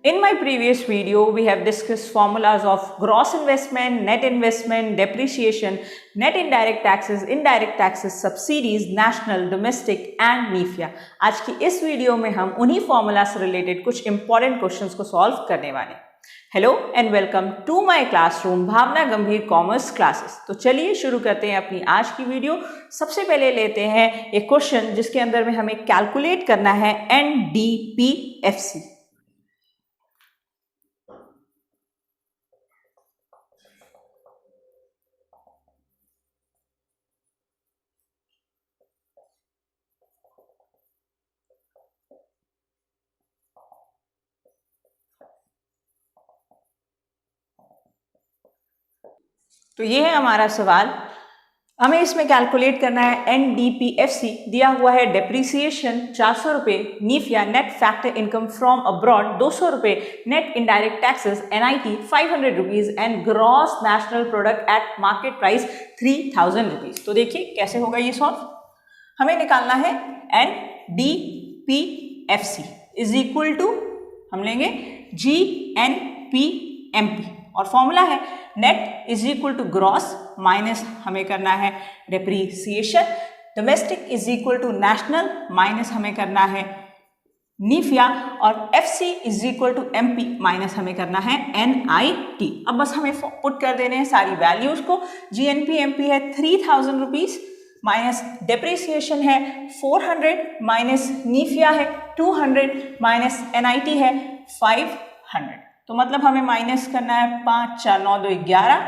In my previous video, we have discussed formulas of gross investment, depreciation, net indirect taxes, subsidies, national, domestic and NIFIA. आज की इस video में हम उन्हीं formula से related कुछ इंपॉर्टेंट क्वेश्चंस को सॉल्व करने वाले हैं। Hello and welcome to my classroom Bhavna Gambhir commerce classes. तो चलिए शुरू करते हैं अपनी आज की वीडियो। सबसे पहले लेते हैं एक क्वेश्चन जिसके अंदर में हमें कैलकुलेट करना है NDPFC। तो ये है हमारा सवाल। हमें इसमें कैलकुलेट करना है NDPFC। दिया हुआ है डेप्रीसिएशन 400 रुपये, NFIA net factor income from abroad 200 रुपये, net indirect taxes NIT 500 rupees and gross national product at market price 3000 rupees. तो देखिए कैसे होगा ये सॉल्व। हमें निकालना है NDPFC इज इक्वल टू हम लेंगे GNPMP और फॉर्मूला है net is equal to gross minus हमें करना है depreciation, domestic is equal to national minus हमें करना है नीफिया और FC is equal to MP minus हमें करना है NIT। अब बस हमें पुट कर देने हैं सारी वैल्यूज को। GNPMP है 3000 रुपीज माइनस डेप्रीसिएशन है 400 माइनस नीफिया है 200 माइनस NIT है 500। तो मतलब हमें माइनस करना है 5 4 9 2 11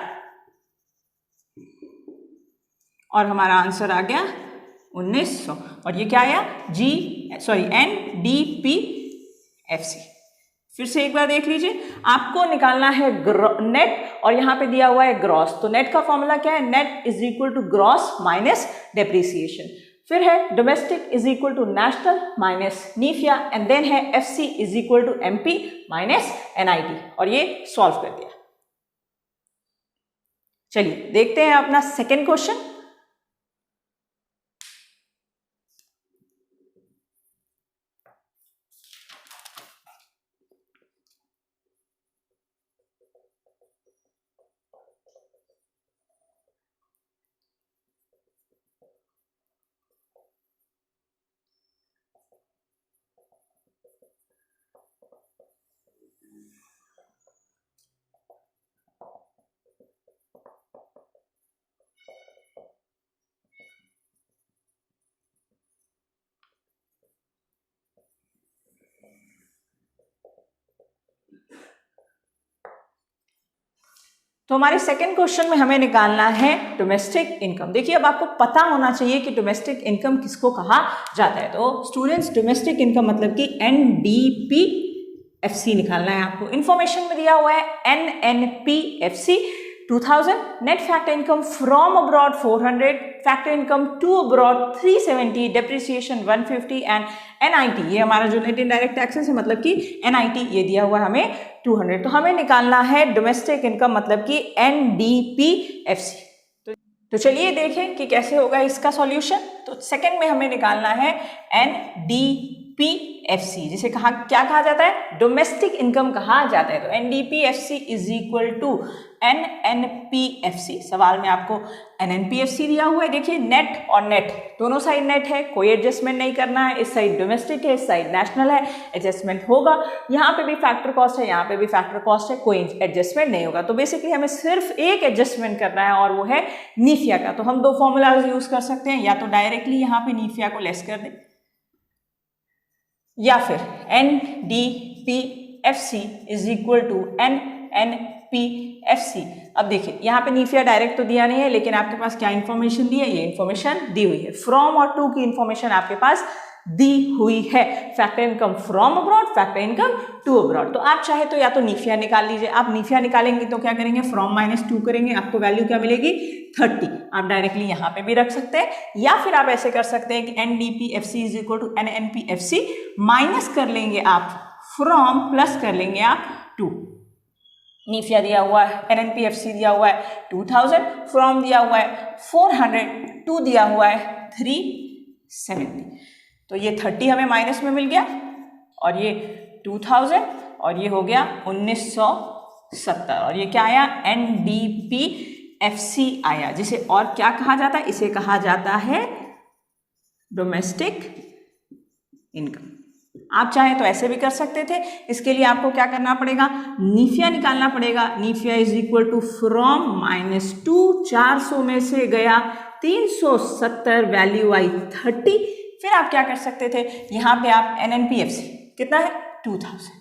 और हमारा आंसर आ गया 1900। और ये क्या आया NDPFC। फिर से एक बार देख लीजिए, आपको निकालना है नेट और यहाँ पे दिया हुआ है ग्रॉस। तो नेट का फॉर्मूला क्या है, net is equal to gross minus depreciation. फिर है domestic is equal to national minus NFIA and then है FC is equal to MP minus NIT और ये सॉल्व कर दिया। चलिए देखते हैं अपना सेकेंड क्वेश्चन। तो हमारे सेकंड क्वेश्चन में हमें निकालना है डोमेस्टिक इनकम। देखिए अब आपको पता होना चाहिए कि डोमेस्टिक इनकम किसको कहा जाता है। तो स्टूडेंट्स डोमेस्टिक इनकम मतलब कि NDPFC निकालना है आपको। इंफॉर्मेशन में दिया हुआ है NNPFC 2000, net factor income from abroad 400, factor income to abroad 370, depreciation 150 and NIT ये हमारा जो नेट इनडायरेक्ट टैक्सेस है मतलब कि NIT ये दिया हुआ है हमें 200। तो हमें निकालना है डोमेस्टिक इनकम मतलब कि NDPFC। तो चलिए देखें कि कैसे होगा इसका सॉल्यूशन। तो सेकंड में हमें निकालना है NDPFC जिसे क्या कहा जाता है, डोमेस्टिक इनकम कहा जाता है। तो NDPFC is equal to NNPFC। सवाल में आपको NNPFC दिया हुआ है। देखिए नेट और नेट दोनों साइड नेट है, कोई एडजस्टमेंट नहीं करना है। इस साइड डोमेस्टिक है, इस साइड नेशनल है, एडजस्टमेंट होगा। यहाँ पे भी फैक्टर कॉस्ट है, यहाँ पे भी फैक्टर कॉस्ट है, कोई एडजस्टमेंट नहीं होगा। तो बेसिकली हमें सिर्फ एक एडजस्टमेंट करना है और वो है नीफिया का। तो हम दो फॉर्मूलाज यूज कर सकते हैं, या तो डायरेक्टली यहाँ पे नीफिया को लेस कर दें या फिर NDPFC is equal to NNPFC। अब देखिए यहाँ पे नीफिया डायरेक्ट तो दिया नहीं है, लेकिन आपके पास क्या इन्फॉर्मेशन दी है, ये इन्फॉर्मेशन दी हुई है। फ्रॉम और टू की इन्फॉर्मेशन आपके पास दी हुई है। Factor income from abroad, factor income to abroad. तो आप चाहे तो या तो नीफिया निकाल लीजिए। आप नीफिया निकालेंगे तो क्या करेंगे, फ्रॉम माइनस 2 करेंगे, आपको वैल्यू क्या मिलेगी 30। आप डायरेक्टली यहाँ पे भी रख सकते हैं, या फिर आप ऐसे कर सकते हैं कि NDPFC is equal to NNPFC minus कर लेंगे आप फ्रॉम, प्लस कर लेंगे आप 2। नीफिया दिया हुआ है, NNPFC दिया हुआ है 2000, फ्रॉम दिया हुआ है 400, 2 दिया हुआ है 370। तो ये 30 हमें माइनस में मिल गया और ये 2000 और ये हो गया 1970 और ये क्या आया NDPFC आया, जिसे और क्या कहा जाता है, इसे कहा जाता है डोमेस्टिक इनकम। आप चाहें तो ऐसे भी कर सकते थे। इसके लिए आपको क्या करना पड़ेगा, नीफिया निकालना पड़ेगा। नीफिया इज इक्वल टू फ्रॉम -2, 400 में से गया 370, वैल्यू आई 30। फिर आप क्या कर सकते थे, यहाँ पे आप NNPFC कितना है 2000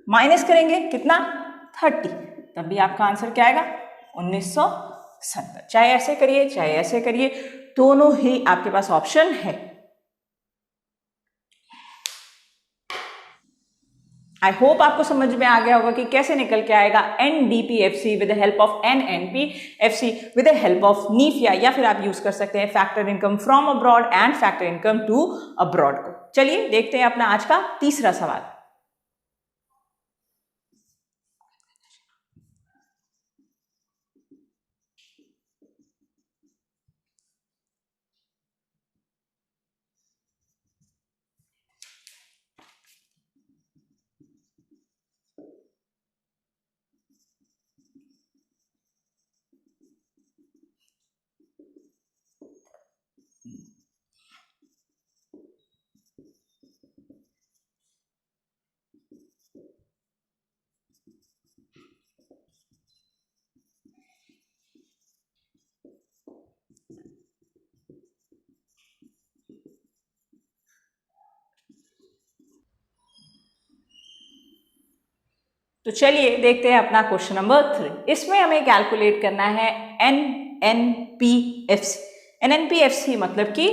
माइनस करेंगे कितना 30, तब भी आपका आंसर क्या आएगा 1970। चाहे ऐसे करिए चाहे ऐसे करिए, दोनों ही आपके पास ऑप्शन है। आई होप आपको समझ में आ गया होगा कि कैसे निकल के आएगा NDPFC with the help of NNPFC with the help of NFIA, या फिर आप यूज कर सकते हैं factor income from abroad and factor income to abroad को। चलिए देखते हैं अपना आज का तीसरा सवाल। तो चलिए देखते हैं अपना क्वेश्चन नंबर 3। इसमें हमें कैलकुलेट करना है NNPFC। NNPFC मतलब कि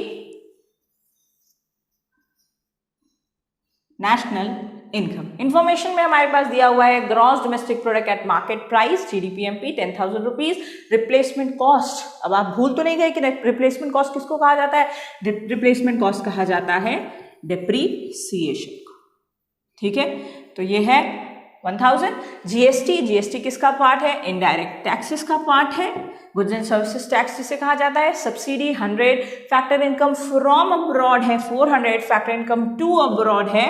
नेशनल इनकम। इंफॉर्मेशन में हमारे पास दिया हुआ है gross domestic product at market price GDPMP 10,000 rupees, replacement cost. अब आप भूल तो नहीं गए कि रिप्लेसमेंट कॉस्ट किसको कहा जाता है, रिप्लेसमेंट कॉस्ट कहा जाता है डेप्रीसिएशन को। ठीक है, तो ये है 1000। जीएसटी किसका पार्ट है, इनडायरेक्ट टैक्सेस का पार्ट है। गुड्स एंड सर्विसेज टैक्स जिसे कहा जाता है। Subsidy 100, factor income from abroad है 400, फैक्टर इनकम टू अब्रॉड है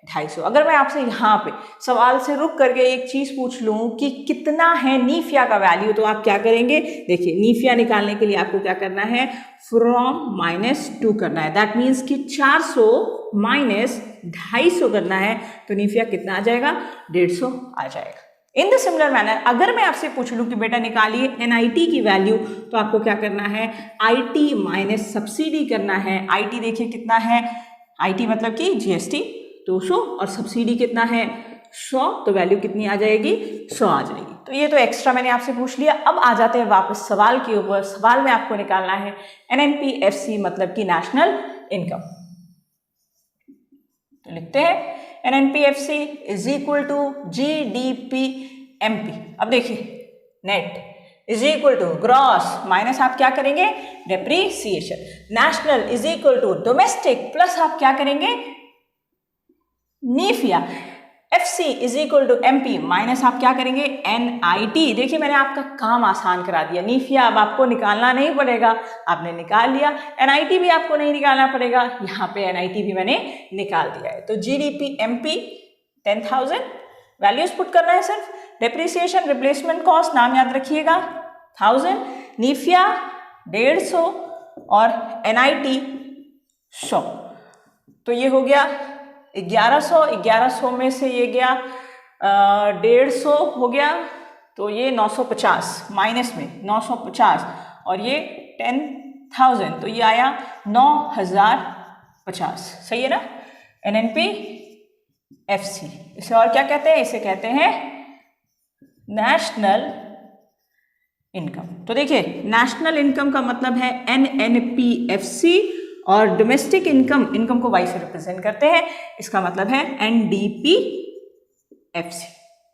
250। अगर मैं आपसे यहाँ पे सवाल से रुक करके एक चीज पूछ लूं कि कितना है नीफिया का वैल्यू, तो आप क्या करेंगे, देखिए नीफिया निकालने के लिए आपको क्या करना है, फ्रॉम -2 करना है। दैट मीन्स कि 400 माइनस 250 करना है, तो नीफिया कितना आ जाएगा, 150 आ जाएगा। इन द सिमिलर मैनर अगर मैं आपसे पूछ लूं कि बेटा निकालिए NIT की वैल्यू, तो आपको क्या करना है, IT माइनस सब्सिडी करना है। IT देखिए कितना है, IT मतलब कि GST 200 और सब्सिडी कितना है 100, तो वैल्यू कितनी आ जाएगी, 100 आ जाएगी। तो ये तो एक्स्ट्रा मैंने आपसे पूछ लिया। अब आ जाते हैं वापस सवाल के ऊपर। सवाल में आपको निकालना है NNPFC मतलब कि नेशनल इनकम। तो लिखते हैं NNPFC is equal to GDPMP। अब देखिए net is equal to gross minus आप क्या करेंगे, depreciation. National is equal to domestic plus आप क्या करेंगे, नीफिया। FC is equal to MP minus आप क्या करेंगे, NIT। देखिए मैंने आपका काम आसान करा दिया। नीफिया अब आपको निकालना नहीं पड़ेगा, आपने निकाल लिया। NIT भी आपको नहीं निकालना पड़ेगा, यहाँ पे NIT भी मैंने निकाल दिया है। तो GDPMP 10,000 वैल्यूज पुट करना है सिर्फ। डेप्रिसिएशन रिप्लेसमेंट कॉस्ट नाम याद रखिएगा 1000, नीफिया 150 और NIT 100। तो ये हो गया 1100 में से ये गया 150 हो गया, तो ये 950 माइनस में 950 और ये 10,000, तो ये आया 9,050। सही है ना। NNPFC इसे और क्या कहते हैं, इसे कहते हैं नेशनल इनकम। तो देखिए नेशनल इनकम का मतलब है NNPFC और डोमेस्टिक इनकम को वाई से रिप्रेजेंट करते हैं, इसका मतलब है NDPFC।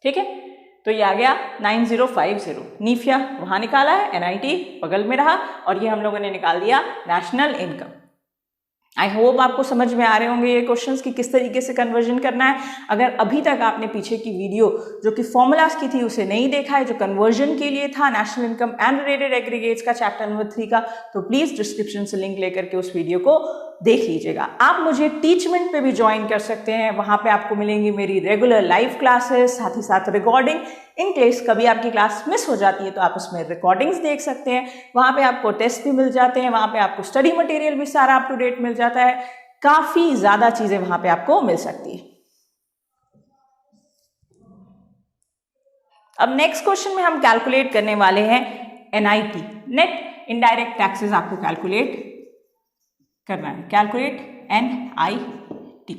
ठीक है, तो ये आ गया 9050। नीफिया वहां निकाला है, NIT बगल में रहा और ये हम लोगों ने निकाल दिया नेशनल इनकम। आई होप आपको समझ में आ रहे होंगे ये क्वेश्चंस कि किस तरीके से कन्वर्जन करना है। अगर अभी तक आपने पीछे की वीडियो जो कि फॉर्मूलाज की थी उसे नहीं देखा है, जो कन्वर्जन के लिए था national income and related aggregates का चैप्टर नंबर 3 का, तो प्लीज डिस्क्रिप्शन से लिंक लेकर के उस वीडियो को देख लीजिएगा। आप मुझे टीचमेंट पे भी ज्वाइन कर सकते हैं, वहाँ पे आपको मिलेंगी मेरी रेगुलर लाइव क्लासेस, साथ ही साथ रिकॉर्डिंग। इन केस कभी आपकी क्लास मिस हो जाती है तो आप उसमें रिकॉर्डिंग्स देख सकते हैं। वहाँ पे आपको टेस्ट भी मिल जाते हैं, वहाँ पे आपको स्टडी मटेरियल भी सारा अप टू डेट मिल जाता है, काफ़ी ज़्यादा चीज़ें वहाँ पे आपको मिल सकती है। अब नेक्स्ट क्वेश्चन में हम कैलकुलेट करने वाले हैं NIT, नेट इनडायरेक्ट टैक्सेस आपको कैलकुलेट करना है। Calculate NIT।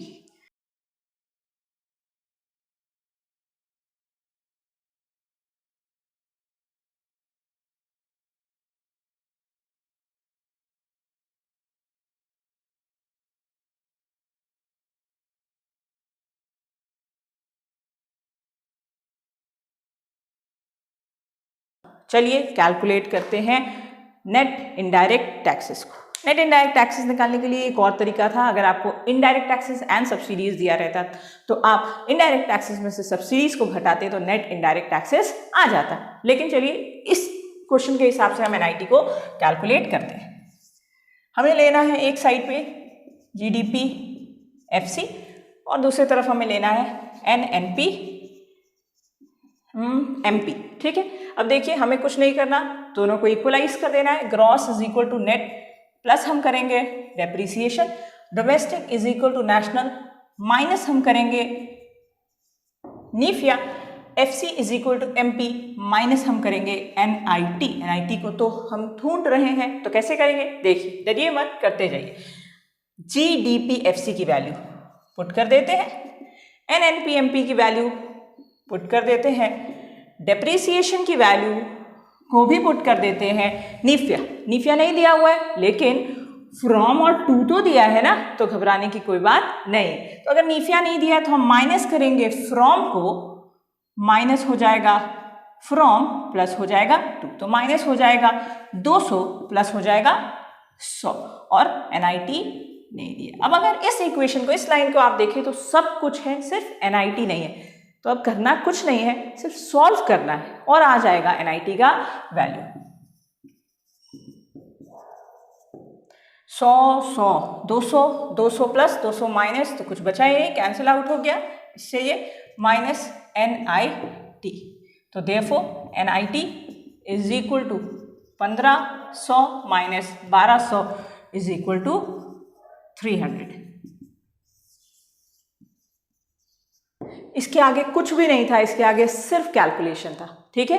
चलिए कैलकुलेट करते हैं नेट इनडायरेक्ट टैक्सेस को। नेट इनडायरेक्ट टैक्सेस निकालने के लिए एक और तरीका था। अगर आपको इनडायरेक्ट टैक्सेस एंड सब्सिडीज दिया रहता तो आप इनडायरेक्ट टैक्सेस में से सब्सिडीज को घटाते तो नेट इनडायरेक्ट टैक्सेस आ जाता। लेकिन चलिए इस क्वेश्चन के हिसाब से हम NIT को कैलकुलेट करते हैं। हमें लेना है एक साइड पे GDP FC और दूसरी तरफ हमें लेना है NNP MP। ठीक है, अब देखिए हमें कुछ नहीं करना, दोनों को इक्वलाइज कर देना है। Gross is equal to net plus हम करेंगे depreciation, domestic is equal to national minus हम करेंगे नीफिया, FC is equal to MP minus हम करेंगे NIT को तो हम ढूंढ रहे हैं तो कैसे करेंगे, देखिए डरिए मत, करते जाइए। GDP FC की वैल्यू पुट कर देते हैं, NNP MP की वैल्यू पुट कर देते हैं, डेप्रीसिएशन की वैल्यू को भी पुट कर देते हैं। नीफिया नहीं दिया हुआ है लेकिन फ्रॉम और टू तो दिया है ना, तो घबराने की कोई बात नहीं। तो अगर नीफिया नहीं दिया तो हम माइनस करेंगे फ्रॉम को, माइनस हो जाएगा फ्रॉम प्लस हो जाएगा टू, तो माइनस हो जाएगा 200 प्लस हो जाएगा 100 और NIT नहीं दिया। अब अगर इस इक्वेशन को, इस लाइन को आप देखें तो सब कुछ है, सिर्फ NIT नहीं है। तो अब करना कुछ नहीं है, सिर्फ सॉल्व करना है और आ जाएगा NIT का वैल्यू। 100 200 प्लस 200 माइनस, तो कुछ बचा ही नहीं, कैंसिल आउट हो गया, इससे ये माइनस NIT। तो therefore NIT is equal to 1500 minus 1200 is equal to 300। इसके आगे कुछ भी नहीं था, इसके आगे सिर्फ कैलकुलेशन था। ठीक है,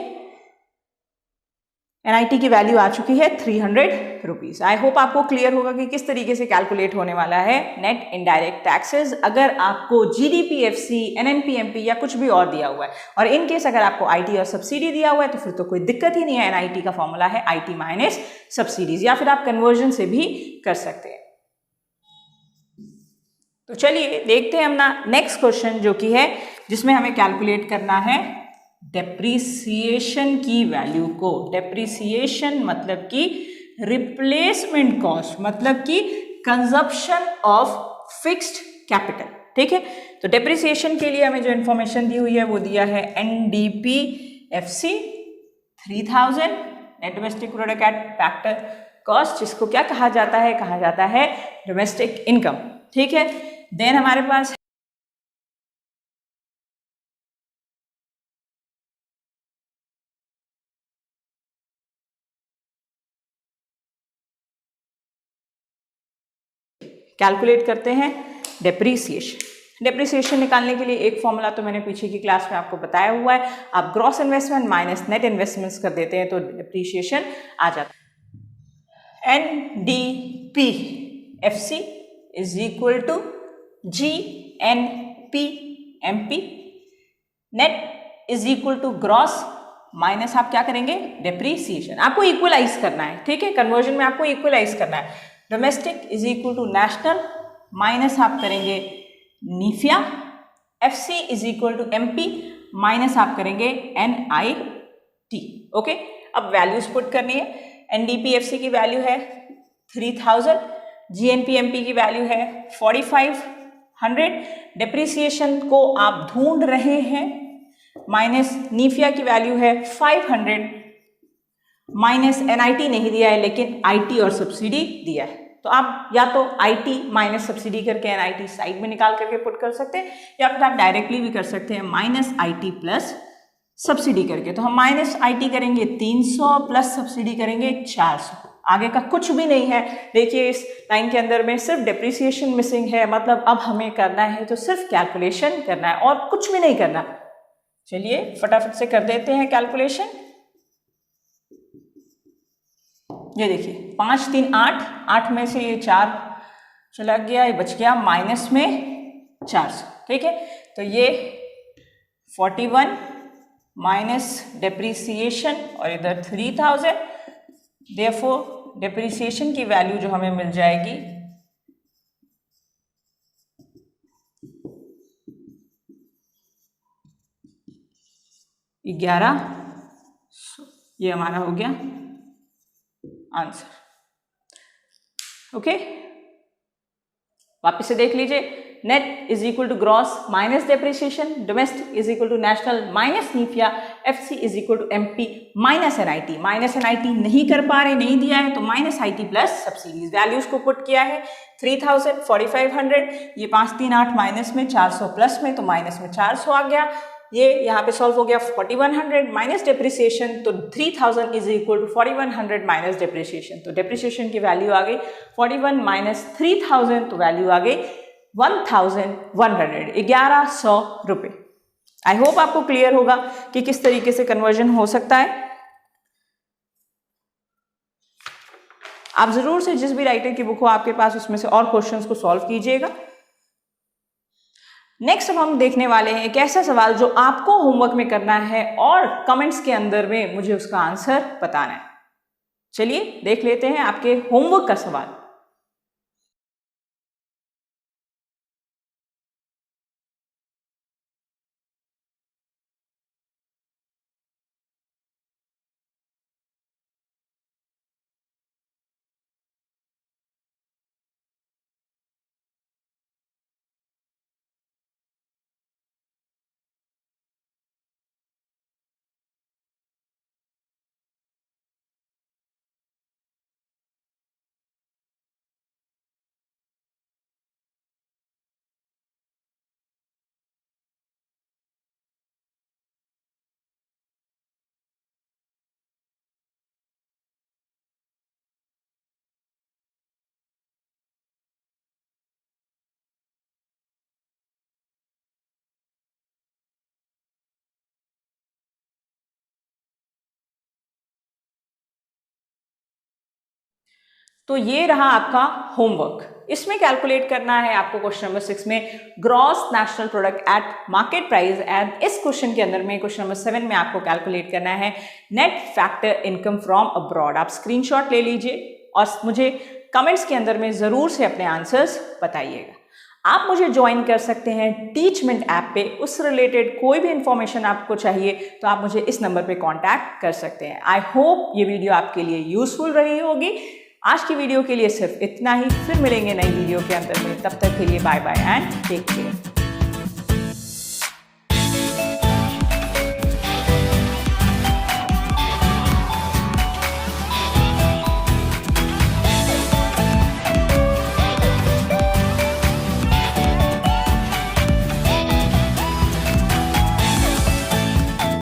NIT की वैल्यू आ चुकी है 300 रुपीज। आई होप आपको क्लियर होगा कि किस तरीके से कैलकुलेट होने वाला है नेट इनडायरेक्ट टैक्सेस। अगर आपको GDP FC NNP MP या कुछ भी और दिया हुआ है, और इन केस अगर आपको IT और सब्सिडी दिया हुआ है तो फिर तो कोई दिक्कत ही नहीं है। NIT का फॉर्मूला है IT माइनस सब्सिडीज, या फिर आप कन्वर्जन से भी कर सकते हैं। तो चलिए देखते हैं अपना नेक्स्ट क्वेश्चन, जो कि है जिसमें हमें कैलकुलेट करना है डेप्रीसिएशन की वैल्यू को। डेप्रीसिएशन मतलब कि रिप्लेसमेंट कॉस्ट, मतलब कि कंजप्शन ऑफ फिक्स्ड कैपिटल। ठीक है, तो डेप्रीसिएशन के लिए हमें जो इन्फॉर्मेशन दी हुई है वो दिया है NDP FC 3000 net domestic product factor cost, जिसको क्या कहा जाता है, कहा जाता है डोमेस्टिक इनकम। ठीक है, देन हमारे पास कैलकुलेट करते हैं डेप्रीसिएशन। डेप्रीसिएशन निकालने के लिए एक फॉर्मूला तो मैंने पीछे की क्लास में आपको बताया हुआ है। आप gross investment minus net investments कर देते हैं तो डेप्रीसिएशन आ जाता है। NDP FC is equal to GNP MP, net is equal to gross minus आप क्या करेंगे डेप्रीसिएशन। आपको इक्वलाइज करना है, ठीक है, कन्वर्जन में आपको इक्वलाइज करना है। Domestic is equal to national minus आप करेंगे नीफिया, FC is equal to MP minus आप करेंगे NIT। ओके, अब वैल्यूज पुट करनी है। NDP FC की वैल्यू है 3000, GNP MP की वैल्यू है 4500, डेप्रीसिएशन को आप ढूंढ रहे हैं, माइनस नीफिया की वैल्यू है 500, माइनस NIT नहीं दिया है लेकिन IT और सब्सिडी दिया है। तो आप या तो IT माइनस सब्सिडी करके NIT साइड में निकाल करके पुट कर सकते हैं, या फिर आप डायरेक्टली भी कर सकते हैं माइनस IT प्लस सब्सिडी करके। तो हम माइनस IT करेंगे 300 प्लस सब्सिडी करेंगे 400, आगे का कुछ भी नहीं है। देखिए इस लाइन के अंदर में सिर्फ डेप्रिसिएशन मिसिंग है, मतलब अब हमें करना है तो सिर्फ कैलकुलेशन करना है और कुछ भी नहीं करना। चलिए फटाफट से कर देते हैं कैलकुलेशन। ये देखिए 5 3 8, 8 में से ये 4 चला गया, ये बच गया माइनस में 400, ठीक है। तो ये 41 माइनस डेप्रिसिएशन और इधर 3000, देयरफॉर डेप्रिसिएशन की वैल्यू जो हमें मिल जाएगी 1100, ये हमारा हो गया आंसर। ओके, वापस से देख लीजिए, net is equal to gross minus depreciation, domestic is equal to national minus NFIA, FC is equal to MP minus NIT। Minus NIT नहीं कर पा रहे, नहीं दिया है, तो minus IT plus subsidies. Values को पुट किया है 3000, 4500, ये 5 3 8 माइनस में 400 प्लस में, तो माइनस में 400 आ गया। ये यहाँ पे सॉल्व हो गया 4100 माइनस डेप्रिसिएशन, तो 3000 is equal to 4100 minus depreciation. तो डेप्रिसिएशन की वैल्यू आ गई 41 माइनस 3000, तो वैल्यू आ गई 1100, 1100 रुपये। आई होप आपको क्लियर होगा कि किस तरीके से कन्वर्जन हो सकता है। आप जरूर से जिस भी राइटर की बुक हो आपके पास, उसमें से और क्वेश्चंस को सॉल्व कीजिएगा। नेक्स्ट अब हम देखने वाले हैं एक ऐसा सवाल जो आपको होमवर्क में करना है और कमेंट्स के अंदर में मुझे उसका आंसर बताना है। चलिए देख लेते हैं आपके होमवर्क का सवाल। तो ये रहा आपका होमवर्क। इसमें कैलकुलेट करना है आपको क्वेश्चन नंबर 6 में gross national product at market price, and इस क्वेश्चन के अंदर में क्वेश्चन नंबर 7 में आपको कैलकुलेट करना है net factor income from abroad. आप स्क्रीनशॉट ले लीजिए और मुझे कमेंट्स के अंदर में जरूर से अपने आंसर्स बताइएगा। आप मुझे ज्वाइन कर सकते हैं टीचमेंट ऐप पे, उस रिलेटेड कोई भी इंफॉर्मेशन आपको चाहिए तो आप मुझे इस नंबर पे कांटेक्ट कर सकते हैं। आई होप ये वीडियो आपके लिए यूजफुल रही होगी। आज की वीडियो के लिए सिर्फ इतना ही, फिर मिलेंगे नई वीडियो के अंदर में। तब तक के लिए bye bye and take care.